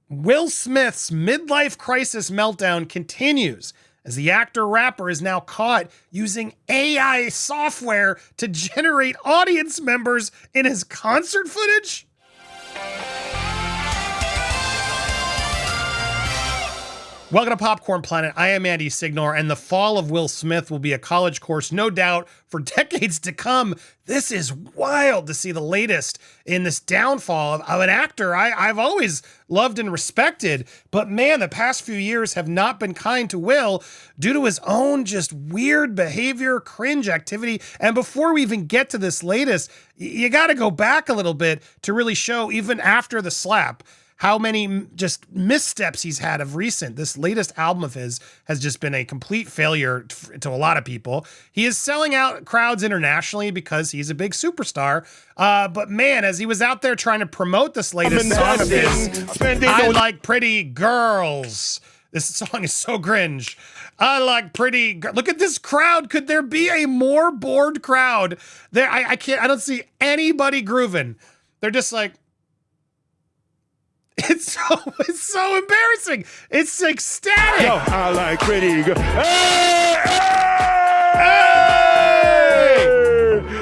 Will Smith's midlife crisis meltdown continues as the actor-rapper is now caught using AI software to generate audience members in his concert footage. Welcome to Popcorn Planet. I am Andy Signore, and the fall of Will Smith will be a college course, no doubt, for decades to come. This is wild to see the latest in this downfall of an actor I've always loved and respected. But man, the past few years have not been kind to Will due to his own just weird behavior, cringe activity. And before we even get to this latest, you got to go back a little bit to really show, even after the slap, how many just missteps he's had of recent. This latest album of his has just been a complete failure to a lot of people. He is selling out crowds internationally because he's a big superstar. But man, as he was out there trying to promote this latest song of his, I Like Pretty Girls. This song is so cringe. I like pretty. Look at this crowd. Could there be a more bored crowd? There, I don't see anybody grooving. They're just like, It's so embarrassing. It's ecstatic. Yo, I like pretty girls. Hey!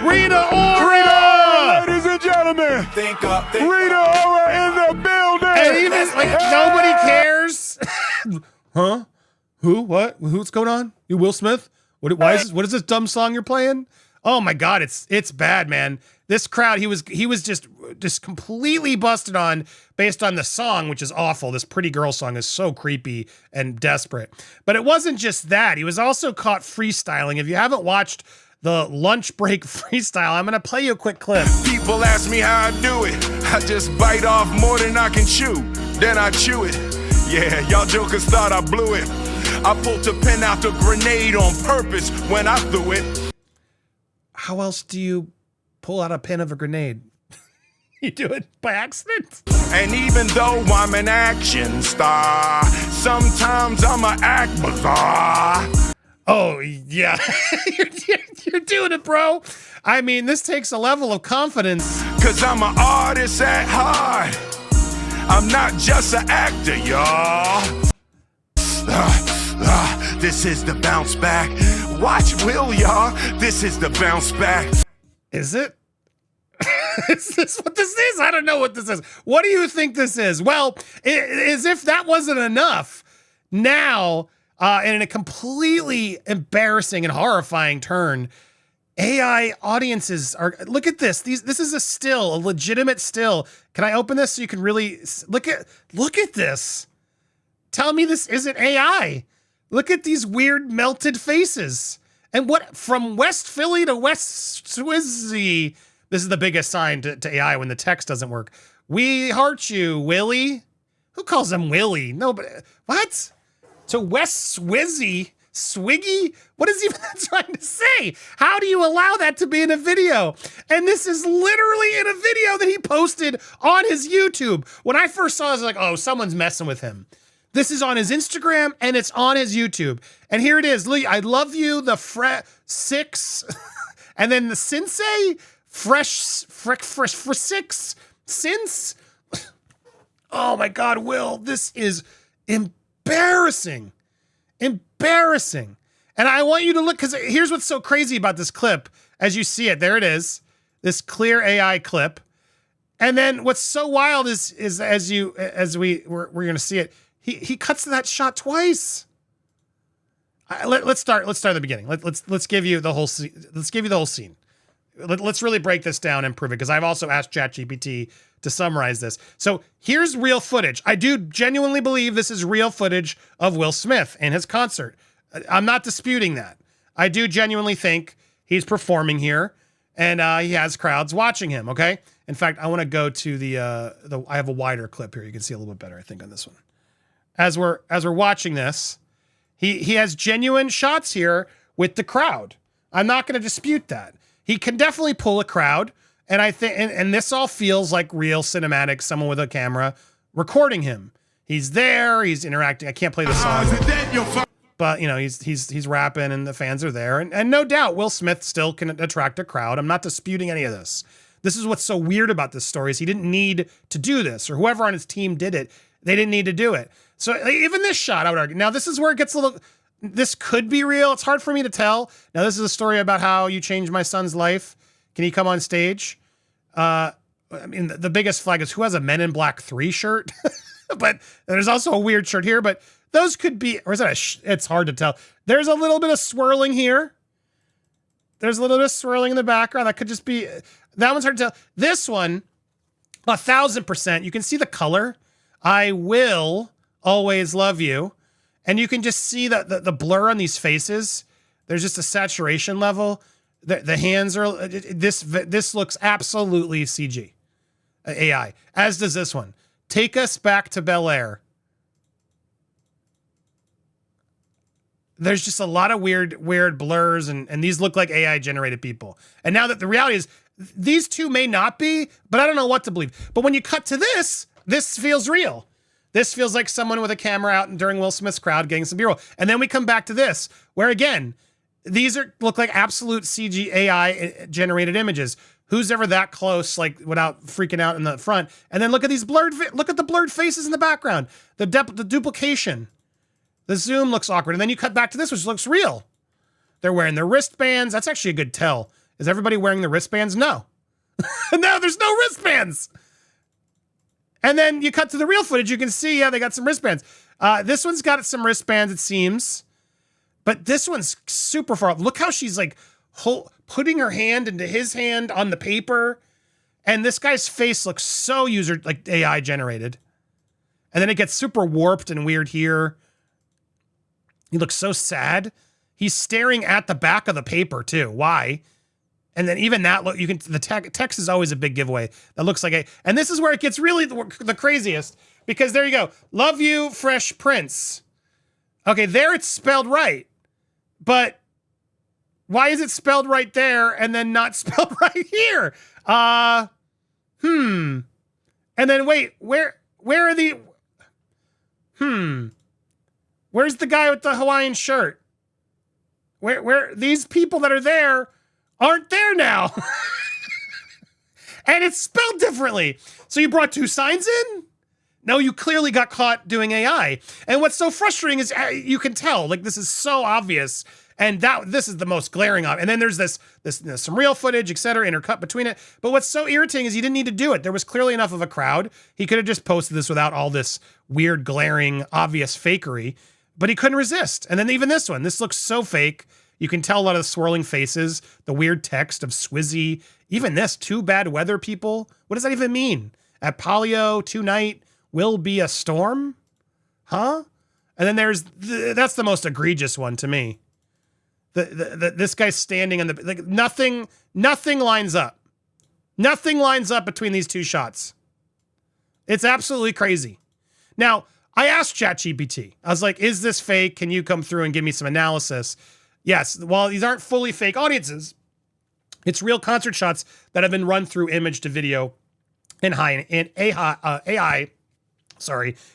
Rita Ora! Ladies and gentlemen, Rita Ora in the building. And even nobody cares. Huh? Who? What? What's going on? You Will Smith? What is this dumb song you're playing? Oh my God, it's bad, man. This crowd, he was just completely busted on based on the song, which is awful. This Pretty Girl song is so creepy and desperate. But it wasn't just that. He was also caught freestyling. If you haven't watched the lunch break freestyle, I'm gonna play you a quick clip. People ask me how I do it. I just bite off more than I can chew. Then I chew it. Yeah, y'all jokers thought I blew it. I pulled the pin out the grenade on purpose when I threw it. How else do you pull out a pin of a grenade? You do it by accident? And even though I'm an action star, sometimes I'ma act bizarre. Oh, yeah. You're doing it, bro. I mean, this takes a level of confidence. Cause I'm an artist at heart. I'm not just an actor, y'all. This is the bounce back. Watch Will, y'all. This is the bounce back. Is it? Is this what this is? I don't know what this is. What do you think this is? Well, as if that wasn't enough, now, in a completely embarrassing and horrifying turn, AI audiences are, look at this. This is a legitimate still. Can I open this so you can really look at this? Tell me this isn't AI. Look at these weird melted faces. And what, from West Philly to West Swizzy, this is the biggest sign to AI when the text doesn't work. We heart you, Willie. Who calls him Willie? Nobody. What? To West Swizzy? Swiggy? What is even that trying to say? How do you allow that to be in a video? And this is literally in a video that he posted on his YouTube. When I first saw it, I was like, oh, someone's messing with him. This is on his Instagram and it's on his YouTube. And here it is. Look, I love you, the six, and then the Sensei, fresh six, since. Oh my God, Will, this is embarrassing. Embarrassing. And I want you to look, because here's what's so crazy about this clip. As you see it, there it is, this clear AI clip. And then what's so wild is we're gonna see it. He cuts to that shot twice. Let's start at the beginning. Let's give you the whole scene. Let's really break this down and prove it, because I've also asked ChatGPT to summarize this. So here's real footage. I do genuinely believe this is real footage of Will Smith in his concert. I'm not disputing that. I do genuinely think he's performing here, and he has crowds watching him. Okay. In fact, I want to go to the I have a wider clip here. You can see a little bit better, I think, on this one. As we're watching this, he has genuine shots here with the crowd. I'm not going to dispute that. He can definitely pull a crowd, and I think, and this all feels like real cinematic. Someone with a camera recording him. He's there. He's interacting. I can't play the song, but you know, he's rapping, and the fans are there, and no doubt Will Smith still can attract a crowd. I'm not disputing any of this. This is what's so weird about this story is he didn't need to do this, or whoever on his team did it. They didn't need to do it. So like, even this shot, I would argue. Now, this is where it gets a little, this could be real. It's hard for me to tell. Now, this is a story about how you changed my son's life. Can he come on stage? I mean, the biggest flag is who has a Men in Black 3 shirt? But there's also a weird shirt here, but those could be, or is that it's hard to tell. There's a little bit of swirling here. There's a little bit of swirling in the background. That could just be, that one's hard to tell. This one, 1,000%, you can see the color. I will always love you. And you can just see the blur on these faces. There's just a saturation level. The hands are, this looks absolutely CG, AI, as does this one. Take us back to Bel Air. There's just a lot of weird blurs, and these look like AI generated people. And now that the reality is, these two may not be, but I don't know what to believe. But when you cut to this feels real. This feels like someone with a camera out during Will Smith's crowd getting some B-roll. And then we come back to this, where again, these look like absolute CG AI generated images. Who's ever that close, like without freaking out in the front? And then look at these look at the blurred faces in the background. The duplication. The zoom looks awkward. And then you cut back to this, which looks real. They're wearing their wristbands. That's actually a good tell. Is everybody wearing the wristbands? No. No, there's no wristbands. And then you cut to the real footage. You can see, yeah, they got some wristbands. This one's got some wristbands, it seems. But this one's super far up. Look how she's like putting her hand into his hand on the paper. And this guy's face looks so like AI generated. And then it gets super warped and weird here. He looks so sad. He's staring at the back of the paper too. Why? And then even that look, the text is always a big giveaway. That looks like and this is where it gets really the craziest, because there you go. Love you, Fresh Prince. Okay, there it's spelled right. But why is it spelled right there and then not spelled right here? And then wait, where are the, where's the guy with the Hawaiian shirt? Where these people that are there aren't there now. And it's spelled differently. So you brought two signs in? No, you clearly got caught doing AI. And what's so frustrating is you can tell, like, this is so obvious. And this is the most glaring of. And then there's this some real footage, et cetera, intercut between it. But what's so irritating is he didn't need to do it. There was clearly enough of a crowd. He could have just posted this without all this weird, glaring, obvious fakery. But he couldn't resist. And then even this one, this looks so fake. You can tell a lot of the swirling faces, the weird text of Swizzy. Even this, two bad weather people. What does that even mean? At Polio, tonight will be a storm? Huh? And then that's the most egregious one to me. This guy's standing on like nothing lines up. Nothing lines up between these two shots. It's absolutely crazy. Now, I asked ChatGPT. I was like, is this fake? Can you come through and give me some analysis? Yes, while these aren't fully fake audiences, it's real concert shots that have been run through image to video and AI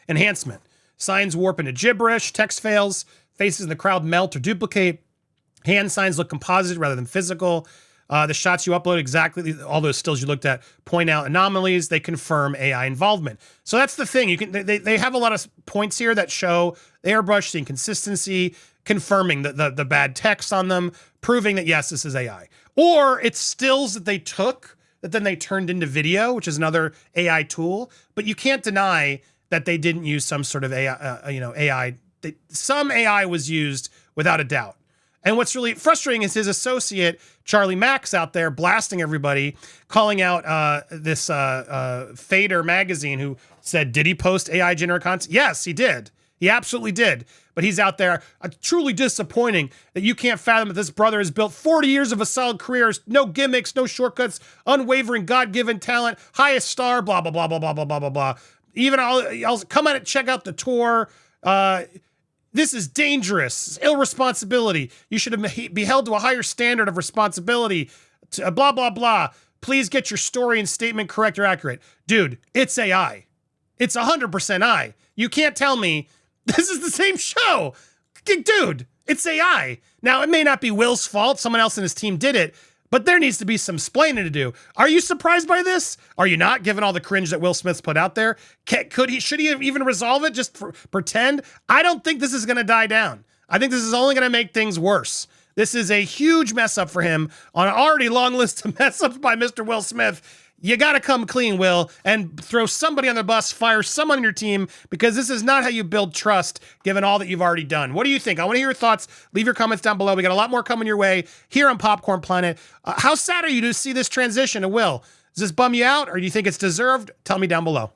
enhancement. Signs warp into gibberish, text fails, faces in the crowd melt or duplicate, hand signs look composited rather than physical. The shots you upload, exactly all those stills you looked at, point out anomalies. They confirm AI involvement. So that's the thing. They have a lot of points here that show airbrush, the inconsistency, confirming the bad text on them, proving that yes, this is AI. Or it's stills that they took that then they turned into video, which is another AI tool. But you can't deny that they didn't use some sort of AI. Some AI was used without a doubt. And what's really frustrating is his associate, Charlie Max, out there blasting everybody, calling out this Fader magazine, who said, did he post AI generated content? Yes, he did. He absolutely did. But he's out there, truly disappointing that you can't fathom that this brother has built 40 years of a solid career, no gimmicks, no shortcuts, unwavering God-given talent, highest star, blah, blah, blah, blah, blah, blah, blah, blah, blah. Even I'll come out and check out the tour. This is dangerous. It's irresponsibility. You should be held to a higher standard of responsibility. Blah, blah, blah. Please get your story and statement correct or accurate. Dude, it's AI. It's 100% AI. You can't tell me this is the same show. Dude, it's AI. Now, it may not be Will's fault. Someone else in his team did it. But there needs to be some splaining to do. Are you surprised by this? Are you not, given all the cringe that Will Smith's put out there? Should he even resolve it, just pretend? I don't think this is going to die down. I think this is only going to make things worse. This is a huge mess up for him on an already long list of mess ups by Mr. Will Smith. You got to come clean, Will, and throw somebody on the bus, fire someone on your team, because this is not how you build trust, given all that you've already done. What do you think? I want to hear your thoughts. Leave your comments down below. We got a lot more coming your way here on Popcorn Planet. How sad are you to see this transition to Will? Does this bum you out, or do you think it's deserved? Tell me down below.